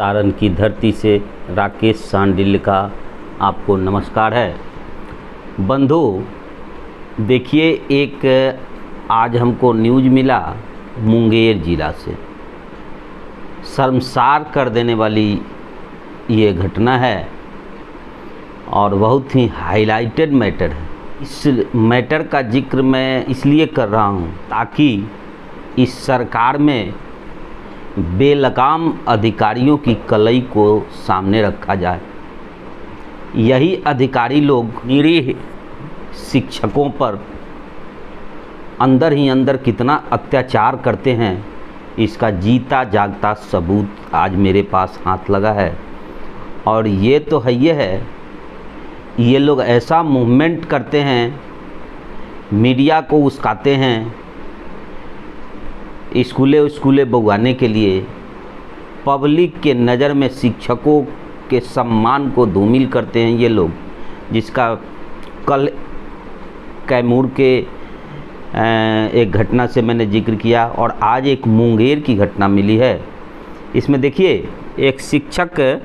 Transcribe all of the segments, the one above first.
सारण की धरती से राकेश सांडिल्य का आपको नमस्कार है। बंधु, देखिए, एक आज हमको न्यूज़ मिला मुंगेर ज़िला से, शर्मसार कर देने वाली ये घटना है और बहुत ही हाईलाइटेड मैटर है। इस मैटर का जिक्र मैं इसलिए कर रहा हूँ ताकि इस सरकार में बेलगाम अधिकारियों की कलई को सामने रखा जाए। यही अधिकारी लोग निरीह शिक्षकों पर अंदर ही अंदर कितना अत्याचार करते हैं, इसका जीता जागता सबूत आज मेरे पास हाथ लगा है। और ये तो है, ये लोग ऐसा मूवमेंट करते हैं, मीडिया को उस्काते हैं, स्कूले बउआने के लिए, पब्लिक के नज़र में शिक्षकों के सम्मान को धूमिल करते हैं ये लोग, जिसका कल कैमूर के एक घटना से मैंने जिक्र किया और आज एक मुंगेर की घटना मिली है। इसमें देखिए, एक शिक्षक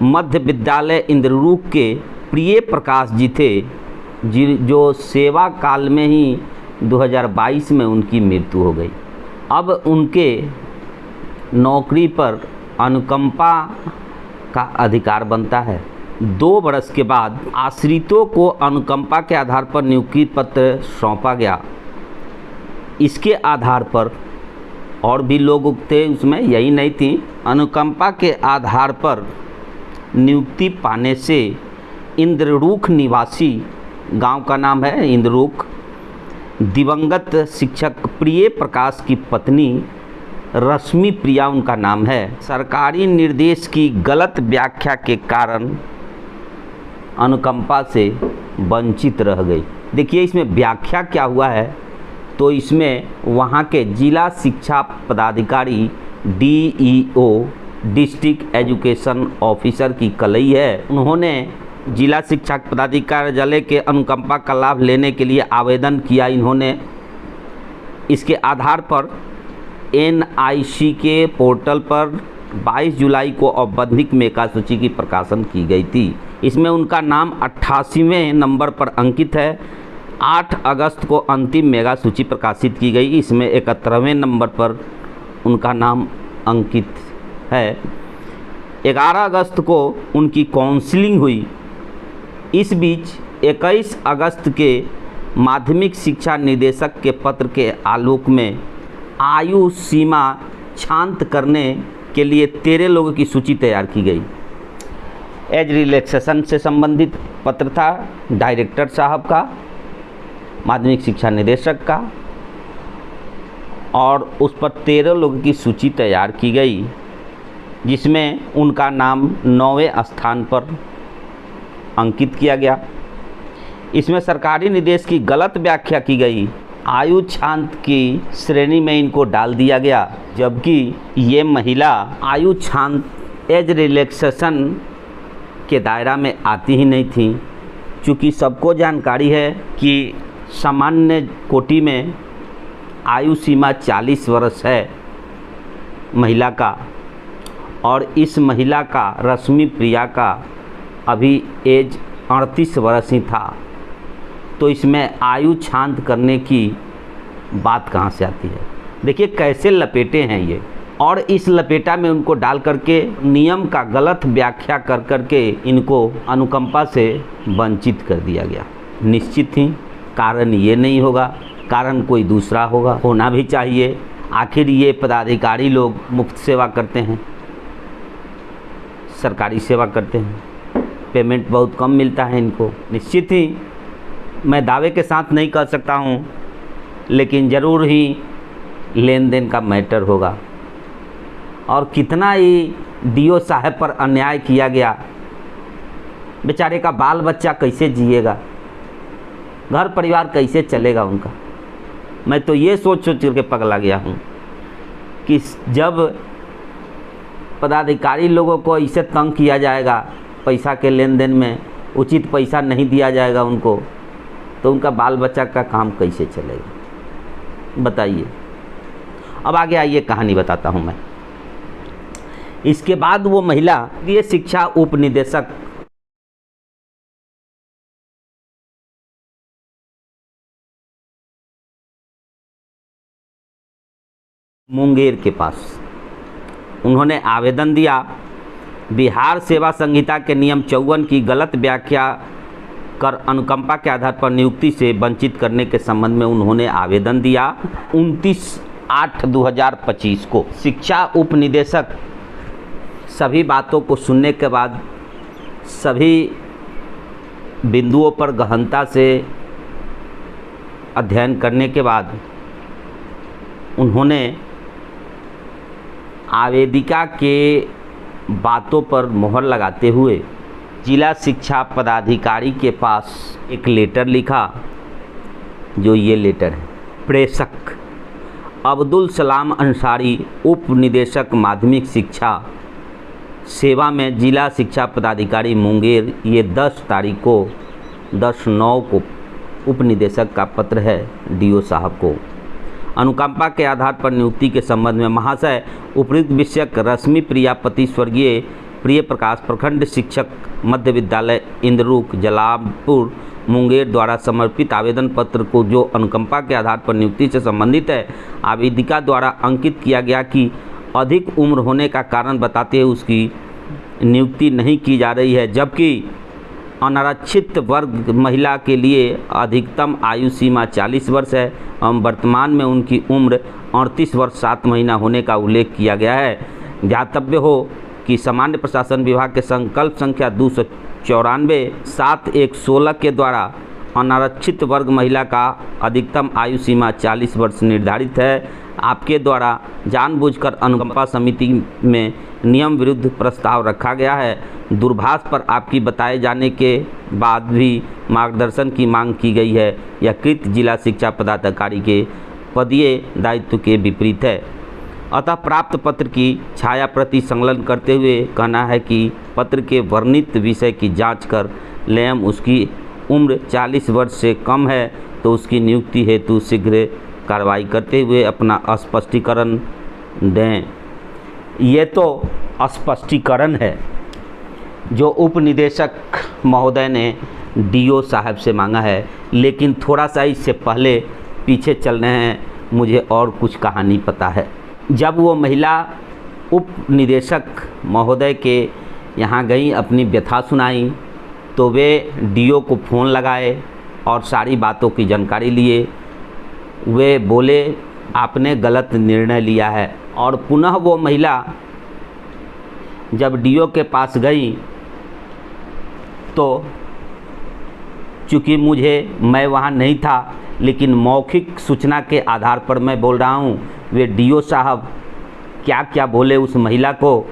मध्य विद्यालय इंद्ररूप के प्रिय प्रकाश जी थे, जो सेवा काल में ही 2022 में उनकी मृत्यु हो गई। अब उनके नौकरी पर अनुकंपा का अधिकार बनता है। 2 बरस के बाद आश्रितों को अनुकंपा के आधार पर नियुक्ति पत्र सौंपा गया। इसके आधार पर और भी लोग थे उसमें, यही नहीं थी। अनुकंपा के आधार पर नियुक्ति पाने से इंद्ररूख निवासी, गांव का नाम है इंद्ररूख, दिवंगत शिक्षक प्रिय प्रकाश की पत्नी रश्मि प्रिया उनका नाम है, सरकारी निर्देश की गलत व्याख्या के कारण अनुकंपा से वंचित रह गई। देखिए, इसमें व्याख्या क्या हुआ है, तो इसमें वहाँ के जिला शिक्षा पदाधिकारी DEO डिस्ट्रिक्ट एजुकेशन ऑफिसर की कलई है। उन्होंने जिला शिक्षा पदाधिकारी के अनुकंपा का लाभ लेने के लिए आवेदन किया। इन्होंने इसके आधार पर NIC के पोर्टल पर 22 जुलाई को औपबंधिक मेगा सूची की प्रकाशन की गई थी। इसमें उनका नाम 88वें नंबर पर अंकित है। 8 अगस्त को अंतिम मेगा सूची प्रकाशित की गई। इसमें 71वें नंबर पर उनका नाम अंकित है। 11 अगस्त को उनकी काउंसलिंग हुई। इस बीच 21 अगस्त के माध्यमिक शिक्षा निदेशक के पत्र के आलोक में आयु सीमा शांत करने के लिए 13 लोगों की सूची तैयार की गई। एज रिलैक्सेशन से संबंधित पत्र था डायरेक्टर साहब का, माध्यमिक शिक्षा निदेशक का, और उस पर 13 लोगों की सूची तैयार की गई, जिसमें उनका नाम 9वें स्थान पर अंकित किया गया। इसमें सरकारी निर्देश की गलत व्याख्या की गई। आयु छांत की श्रेणी में इनको डाल दिया गया, जबकि ये महिला आयु छांत एज रिलैक्सेशन के दायरा में आती ही नहीं थी। चूँकि सबको जानकारी है कि सामान्य कोटि में आयु सीमा 40 वर्ष है महिला का, और इस महिला का, रश्मि प्रिया का, अभी एज 38 वर्ष ही था। तो इसमें आयु छांत करने की बात कहाँ से आती है? देखिए कैसे लपेटे हैं ये, और इस लपेटा में उनको डाल करके नियम का गलत व्याख्या कर करके इनको अनुकंपा से वंचित कर दिया गया। निश्चित ही कारण ये नहीं होगा, कारण कोई दूसरा होगा, होना भी चाहिए। आखिर ये पदाधिकारी लोग मुफ्त सेवा करते हैं, सरकारी सेवा करते हैं, पेमेंट बहुत कम मिलता है इनको। निश्चित ही मैं दावे के साथ नहीं कह सकता हूँ, लेकिन ज़रूर ही लेन देन का मैटर होगा। और कितना ही DO साहब पर अन्याय किया गया। बेचारे का बाल बच्चा कैसे जिएगा, घर परिवार कैसे चलेगा उनका। मैं तो ये सोच के पगला गया हूँ कि जब पदाधिकारी लोगों को इसे तंग किया जाएगा, पैसा के लेन देन में उचित पैसा नहीं दिया जाएगा उनको, तो उनका बाल बच्चा का काम कैसे चलेगा, बताइए। अब आगे आइए, कहानी बताता हूँ मैं। इसके बाद वो महिला ये शिक्षा उप निदेशक मुंगेर के पास उन्होंने आवेदन दिया। बिहार सेवा संहिता के नियम 54 की गलत व्याख्या कर अनुकंपा के आधार पर नियुक्ति से वंचित करने के संबंध में उन्होंने आवेदन दिया। 29/8/2025 को शिक्षा उप निदेशक सभी बातों को सुनने के बाद, सभी बिंदुओं पर गहनता से अध्ययन करने के बाद उन्होंने आवेदिका के बातों पर मोहर लगाते हुए जिला शिक्षा पदाधिकारी के पास एक लेटर लिखा, जो ये लेटर है। प्रेषक अब्दुल सलाम अंसारी, उप निदेशक माध्यमिक शिक्षा सेवा में जिला शिक्षा पदाधिकारी मुंगेर। ये 10 तारीख को 10/9 को उप निदेशक का पत्र है डीओ साहब को। अनुकंपा के आधार पर नियुक्ति के संबंध में महाशय, उपयुक्त विषयक रश्मि प्रियापति स्वर्गीय प्रिय प्रकाश, प्रखंड शिक्षक मध्य विद्यालय इंद्रूक जलालपुर मुंगेर द्वारा समर्पित आवेदन पत्र को, जो अनुकंपा के आधार पर नियुक्ति से संबंधित है, आवेदिका द्वारा अंकित किया गया कि अधिक उम्र होने का कारण बताते हुए उसकी नियुक्ति नहीं की जा रही है, जबकि अनारक्षित वर्ग महिला के लिए अधिकतम आयु सीमा 40 वर्ष है एवं वर्तमान में उनकी उम्र 38 वर्ष 7 महीना होने का उल्लेख किया गया है। ध्यातव्य हो कि सामान्य प्रशासन विभाग के संकल्प संख्या 294/7/1/16 के द्वारा अनारक्षित वर्ग महिला का अधिकतम आयु सीमा 40 वर्ष निर्धारित है। आपके द्वारा जानबूझकर अनुकंपा समिति में नियम विरुद्ध प्रस्ताव रखा गया है। दूरभाष पर आपकी बताए जाने के बाद भी मार्गदर्शन की मांग की गई है। यह कृत जिला शिक्षा पदाधिकारी के पदीय दायित्व के विपरीत है। अतः प्राप्त पत्र की छाया प्रति संकलन करते हुए कहना है कि पत्र के वर्णित विषय की जांच कर लें। उसकी उम्र 40 वर्ष से कम है तो उसकी नियुक्ति हेतु शीघ्र कार्रवाई करते हुए अपना स्पष्टीकरण दें। ये तो स्पष्टीकरण है जो उप निदेशक महोदय ने डीओ साहब से मांगा है, लेकिन थोड़ा सा इससे पहले पीछे चल रहे हैं, मुझे और कुछ कहानी पता है। जब वो महिला उप निदेशक महोदय के यहाँ गई, अपनी व्यथा सुनाई, तो वे डीओ को फ़ोन लगाए और सारी बातों की जानकारी लिए। वे बोले आपने गलत निर्णय लिया है। और पुनः वो महिला जब डीओ के पास गई तो चूँकि मैं वहाँ नहीं था, लेकिन मौखिक सूचना के आधार पर मैं बोल रहा हूँ, वे डीओ साहब क्या क्या बोले उस महिला को,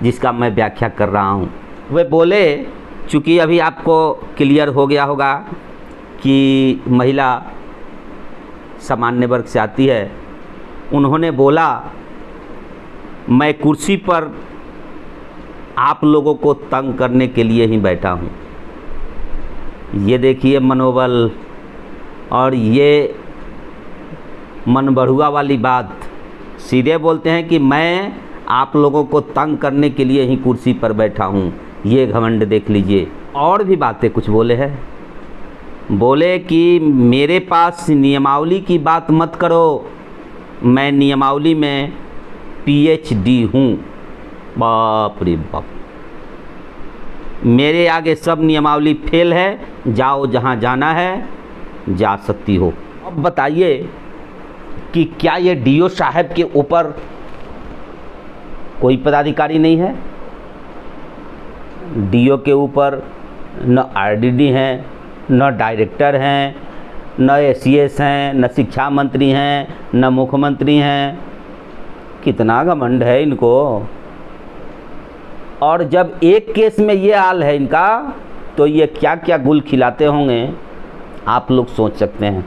जिसका मैं व्याख्या कर रहा हूँ। वे बोले, चूँकि अभी आपको क्लियर हो गया होगा कि महिला सामान्य वर्ग से आती है, उन्होंने बोला मैं कुर्सी पर आप लोगों को तंग करने के लिए ही बैठा हूँ। ये देखिए मनोबल, और ये मन बढ़ुआ वाली बात। सीधे बोलते हैं कि मैं आप लोगों को तंग करने के लिए ही कुर्सी पर बैठा हूँ। ये घमंड देख लीजिए। और भी बातें कुछ बोले हैं। बोले कि मेरे पास नियमावली की बात मत करो, मैं नियमावली में पीएचडी हूँ। बाप रे बाप, मेरे आगे सब नियमावली फेल है, जाओ जहाँ जाना है जा सकती हो। अब बताइए कि क्या ये डीओ साहब के ऊपर कोई पदाधिकारी नहीं है? डीओ के ऊपर न आरडीडी हैं, न डायरेक्टर हैं, न एसीएस हैं, न शिक्षा मंत्री हैं, न मुख्यमंत्री हैं। कितना घमंड है इनको। और जब एक केस में ये हाल है इनका, तो ये क्या क्या गुल खिलाते होंगे आप लोग सोच सकते हैं।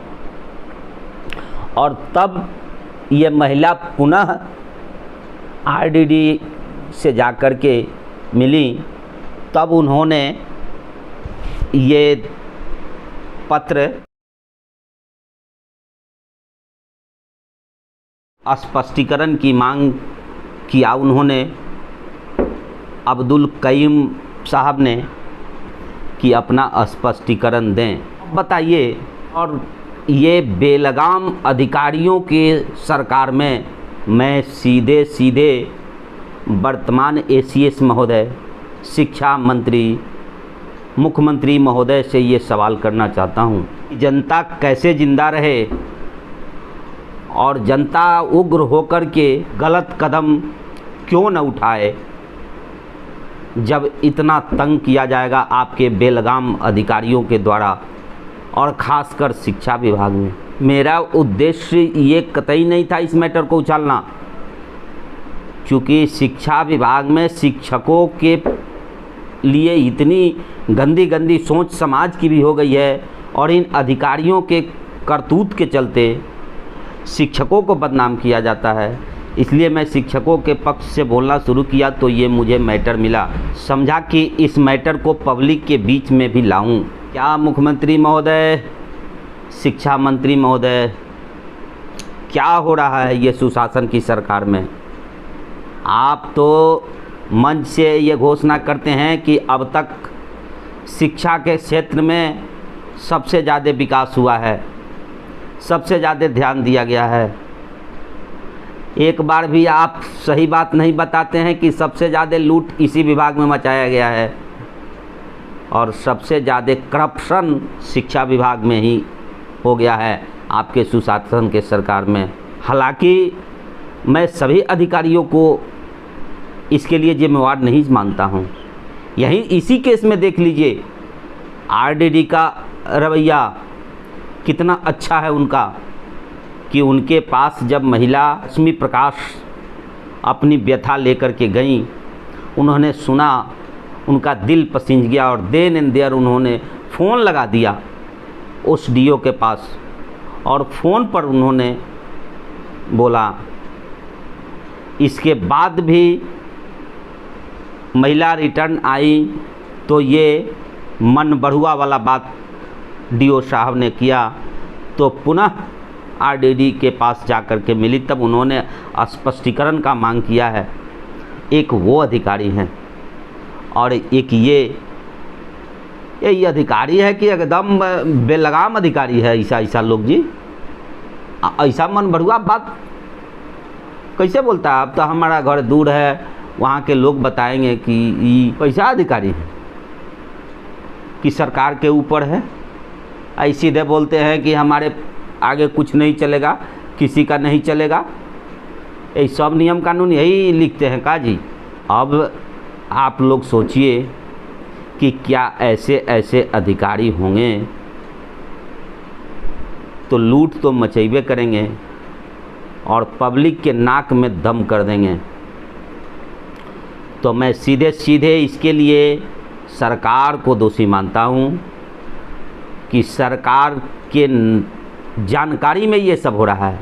और तब ये महिला पुनः आरडीडी से जाकर के मिली, तब उन्होंने ये पत्र स्पष्टीकरण की मांग किया उन्होंने, अब्दुल कईम साहब ने, कि अपना स्पष्टीकरण दें। बताइए, और ये बेलगाम अधिकारियों के सरकार में मैं सीधे सीधे वर्तमान एसीएस महोदय, शिक्षा मंत्री, मुख्यमंत्री महोदय से ये सवाल करना चाहता हूँ, जनता कैसे जिंदा रहे और जनता उग्र होकर के गलत कदम क्यों न उठाए जब इतना तंग किया जाएगा आपके बेलगाम अधिकारियों के द्वारा, और ख़ासकर शिक्षा विभाग में। मेरा उद्देश्य ये कतई नहीं था इस मैटर को उछालना, क्योंकि शिक्षा विभाग में शिक्षकों के लिए इतनी गंदी गंदी सोच समाज की भी हो गई है, और इन अधिकारियों के करतूत के चलते शिक्षकों को बदनाम किया जाता है। इसलिए मैं शिक्षकों के पक्ष से बोलना शुरू किया तो ये मुझे मैटर मिला, समझा कि इस मैटर को पब्लिक के बीच में भी लाऊं। क्या मुख्यमंत्री महोदय, शिक्षा मंत्री महोदय, क्या हो रहा है ये सुशासन की सरकार में? आप तो मंच से ये घोषणा करते हैं कि अब तक शिक्षा के क्षेत्र में सबसे ज़्यादा विकास हुआ है, सबसे ज़्यादा ध्यान दिया गया है। एक बार भी आप सही बात नहीं बताते हैं कि सबसे ज़्यादा लूट इसी विभाग में मचाया गया है, और सबसे ज़्यादा करप्शन शिक्षा विभाग में ही हो गया है आपके सुशासन के सरकार में। हालांकि मैं सभी अधिकारियों को इसके लिए जिम्मेवार नहीं मानता हूं। यहीं इसी केस में देख लीजिए, आरडीडी का रवैया कितना अच्छा है उनका, कि उनके पास जब महिला रश्मि प्रकाश अपनी व्यथा लेकर के गईं, उन्होंने सुना, उनका दिल पसीज गया, और देन एंड देयर उन्होंने फ़ोन लगा दिया उस डीओ के पास, और फ़ोन पर उन्होंने बोला। इसके बाद भी महिला रिटर्न आई तो ये मन बढ़ुआ वाला बात डीओ साहब ने किया, तो पुनः आरडीडी के पास जाकर के मिली, तब उन्होंने स्पष्टीकरण का मांग किया है। एक वो अधिकारी हैं और एक ये अधिकारी है कि एकदम बेलगाम अधिकारी है। ऐसा लोग जी, ऐसा मन बढ़ुआ बात कैसे बोलता है? अब तो हमारा घर दूर है, वहाँ के लोग बताएंगे कि ये कैसा अधिकारी है कि सरकार के ऊपर है। ऐसे सीधे बोलते हैं कि हमारे आगे कुछ नहीं चलेगा, किसी का नहीं चलेगा। ये सब नियम कानून यही लिखते हैं का जी? अब आप लोग सोचिए कि क्या ऐसे ऐसे अधिकारी होंगे तो लूट तो मचेबे करेंगे और पब्लिक के नाक में दम कर देंगे। तो मैं सीधे सीधे इसके लिए सरकार को दोषी मानता हूँ कि सरकार के जानकारी में ये सब हो रहा है।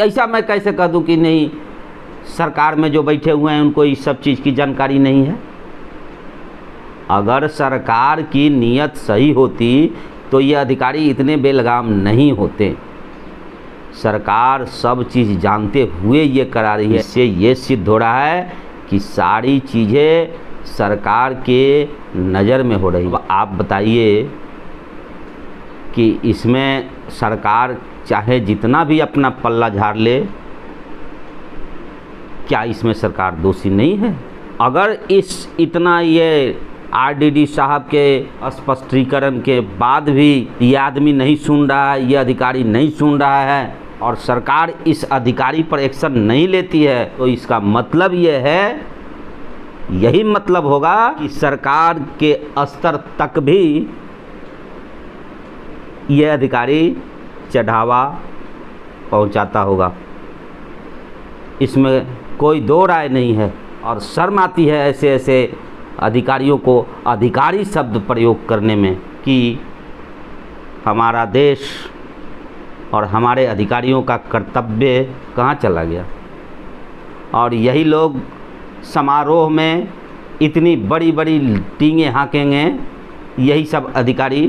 ऐसा मैं कैसे कह दूँ कि नहीं, सरकार में जो बैठे हुए हैं उनको इस सब चीज़ की जानकारी नहीं है। अगर सरकार की नीयत सही होती तो ये अधिकारी इतने बेलगाम नहीं होते। सरकार सब चीज़ जानते हुए ये करा रही है। इससे ये सिद्ध हो रहा है कि सारी चीज़ें सरकार के नज़र में हो रही। आप बताइए कि इसमें सरकार चाहे जितना भी अपना पल्ला झाड़ ले, क्या इसमें सरकार दोषी नहीं है? अगर इतना ये आरडीडी साहब के स्पष्टीकरण के बाद भी ये आदमी नहीं सुन रहा है, ये अधिकारी नहीं सुन रहा है, और सरकार इस अधिकारी पर एक्शन नहीं लेती है, तो इसका मतलब ये है, यही मतलब होगा कि सरकार के स्तर तक भी ये अधिकारी चढ़ावा पहुंचाता होगा। इसमें कोई दो राय नहीं है। और शर्म आती है ऐसे ऐसे अधिकारियों को अधिकारी शब्द प्रयोग करने में, कि हमारा देश और हमारे अधिकारियों का कर्तव्य कहाँ चला गया। और यही लोग समारोह में इतनी बड़ी बड़ी टींगे हाँकेंगे, यही सब अधिकारी,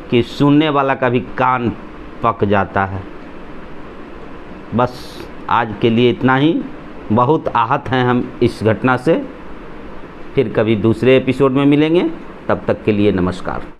कि सुनने वाला का भी कान पक जाता है। बस आज के लिए इतना ही। बहुत आहत हैं हम इस घटना से। फिर कभी दूसरे एपिसोड में मिलेंगे, तब तक के लिए नमस्कार।